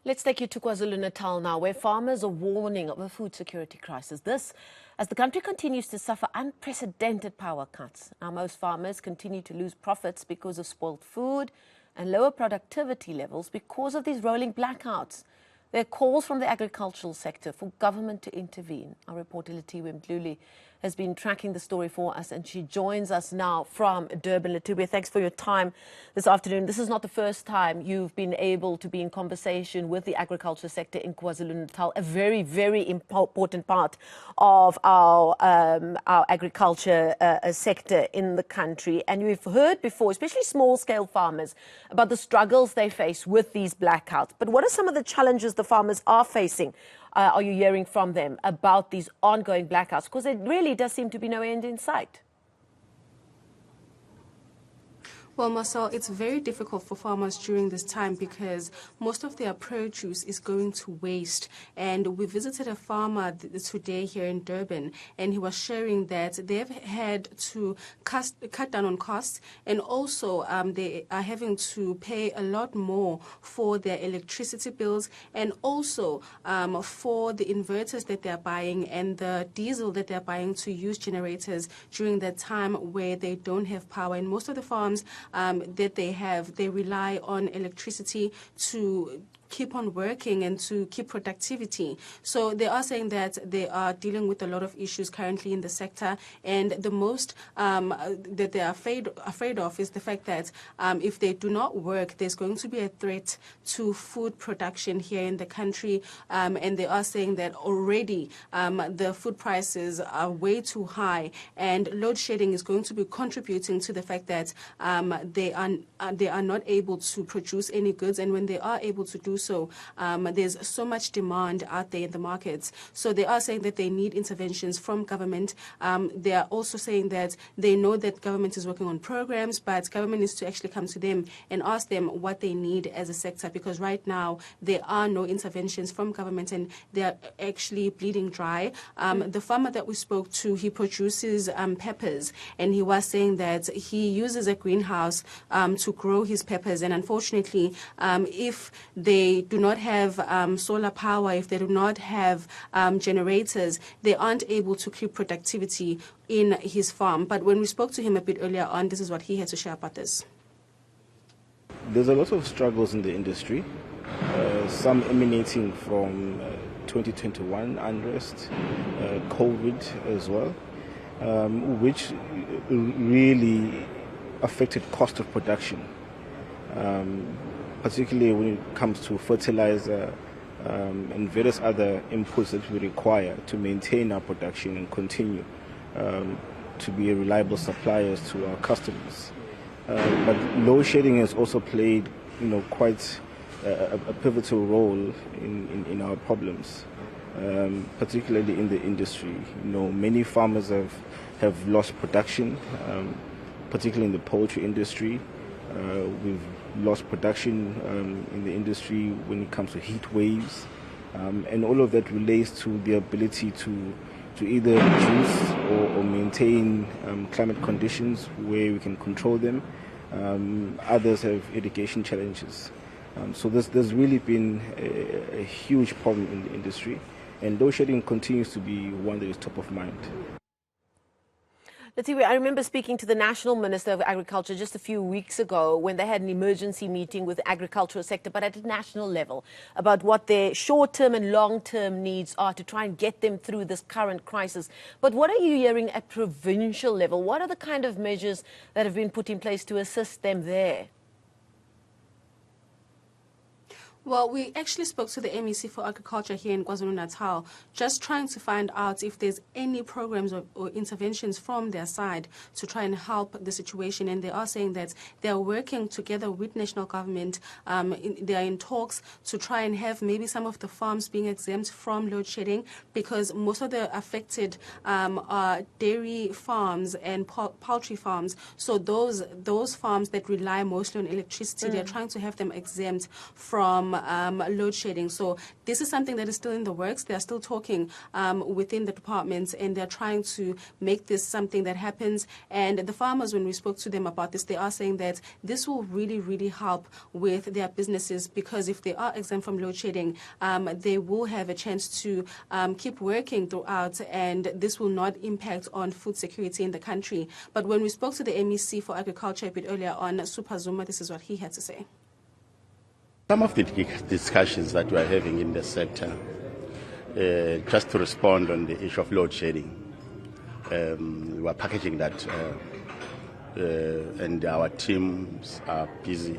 Let's take you to KwaZulu-Natal now, where farmers are warning of a food security crisis. This, as the country continues to suffer unprecedented power cuts. Now, most farmers continue to lose profits because of spoiled food and lower productivity levels because of these rolling blackouts. There are calls from the agricultural sector for government to intervene. Our reporter Latiwe Mdluli has been tracking the story for us, and she joins us now from Durban. Latiwe, thanks for your time this afternoon. This is not the first time you've been able to be in conversation with the agriculture sector in KwaZulu-Natal, a very, very important part of our agriculture sector in the country. And we've heard before, especially small-scale farmers, about the struggles they face with these blackouts. But what are some of the challenges the farmers are facing? Are you hearing from them about these ongoing blackouts? Because it really does seem to be no end in sight. Well, Marcel, it's very difficult for farmers during this time because most of their produce is going to waste. And we visited a farmer today here in Durban, and he was sharing that they've had to cut down on costs, and also they are having to pay a lot more for their electricity bills, and also for the inverters that they're buying and the diesel that they're buying to use generators during that time where they don't have power. And most of the farms that they rely on electricity to keep on working and to keep productivity. So they are saying that they are dealing with a lot of issues currently in the sector, and the most that they are afraid of is the fact that if they do not work, there's going to be a threat to food production here in the country, and they are saying that already the food prices are way too high, and load shedding is going to be contributing to the fact that they are not able to produce any goods, and when they are able to do so, there's so much demand out there in the markets. So they are saying that they need interventions from government. They are also saying that they know that government is working on programs, but government needs to actually come to them and ask them what they need as a sector, because right now there are no interventions from government and they are actually bleeding dry. The farmer that we spoke to, he produces peppers, and he was saying that he uses a greenhouse to grow his peppers, and unfortunately, if they do not have solar power, if they do not have generators, they aren't able to keep productivity in his farm. But when we spoke to him a bit earlier on, this is what he had to share about this. There's a lot of struggles in the industry, some emanating from 2021 unrest, COVID as well, which really affected cost of production. Particularly when it comes to fertilizer and various other inputs that we require to maintain our production and continue to be a reliable suppliers to our customers. But load shedding has also played, quite a pivotal role in our problems, particularly in the industry. Many farmers have lost production, particularly in the poultry industry. We've lost production in the industry when it comes to heat waves, and all of that relates to the ability to either reduce or maintain climate conditions where we can control them. Others have irrigation challenges. So there's really been a huge problem in the industry, and load shedding continues to be one that is top of mind. Latiwe, I remember speaking to the National Minister of Agriculture just a few weeks ago when they had an emergency meeting with the agricultural sector, but at a national level, about what their short-term and long-term needs are to try and get them through this current crisis. But what are you hearing at provincial level? What are the kind of measures that have been put in place to assist them there? Well, we actually spoke to the MEC for Agriculture here in KwaZulu-Natal, just trying to find out if there's any programs or interventions from their side to try and help the situation. And they are saying that they are working together with national government. They are in talks to try and have maybe some of the farms being exempt from load shedding, because most of the affected are dairy farms and poultry farms. So those farms that rely mostly on electricity, they're trying to have them exempt from load shedding. So this is something that is still in the works. They are still talking within the departments, and they're trying to make this something that happens. And the farmers, when we spoke to them about this, they are saying that this will really, really help with their businesses, because if they are exempt from load shedding, they will have a chance to keep working throughout, and this will not impact on food security in the country. But when we spoke to the MEC for Agriculture a bit earlier on, Super Zuma, this is what he had to say. Some of the discussions that we are having in the sector, just to respond on the issue of load shedding, we are packaging that, and our teams are busy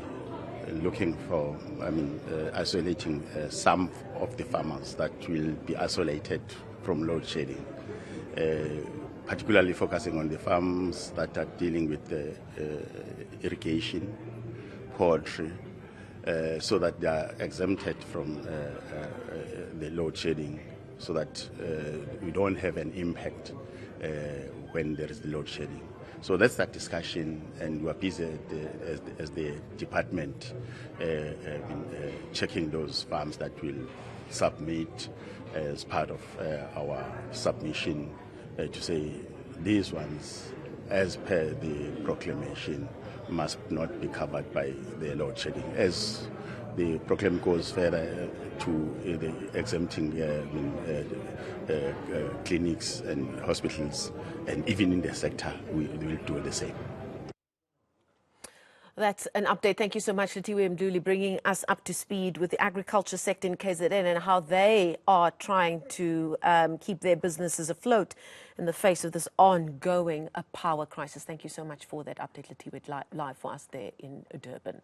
looking for, isolating some of the farmers that will be isolated from load shedding, particularly focusing on the farms that are dealing with the irrigation, poultry, so that they are exempted from the load shedding, so that we don't have an impact when there is the load shedding. So that's that discussion, and we're busy as the department checking those farms that will submit as part of our submission to say these ones, as per the proclamation, must not be covered by the load shedding. As the proclamation goes further to the exempting clinics and hospitals, and even in the sector, we will do the same. That's an update. Thank you so much, Letiwe Mduli, bringing us up to speed with the agriculture sector in KZN and how they are trying to keep their businesses afloat in the face of this ongoing power crisis. Thank you so much for that update, Letiwe, live for us there in Durban.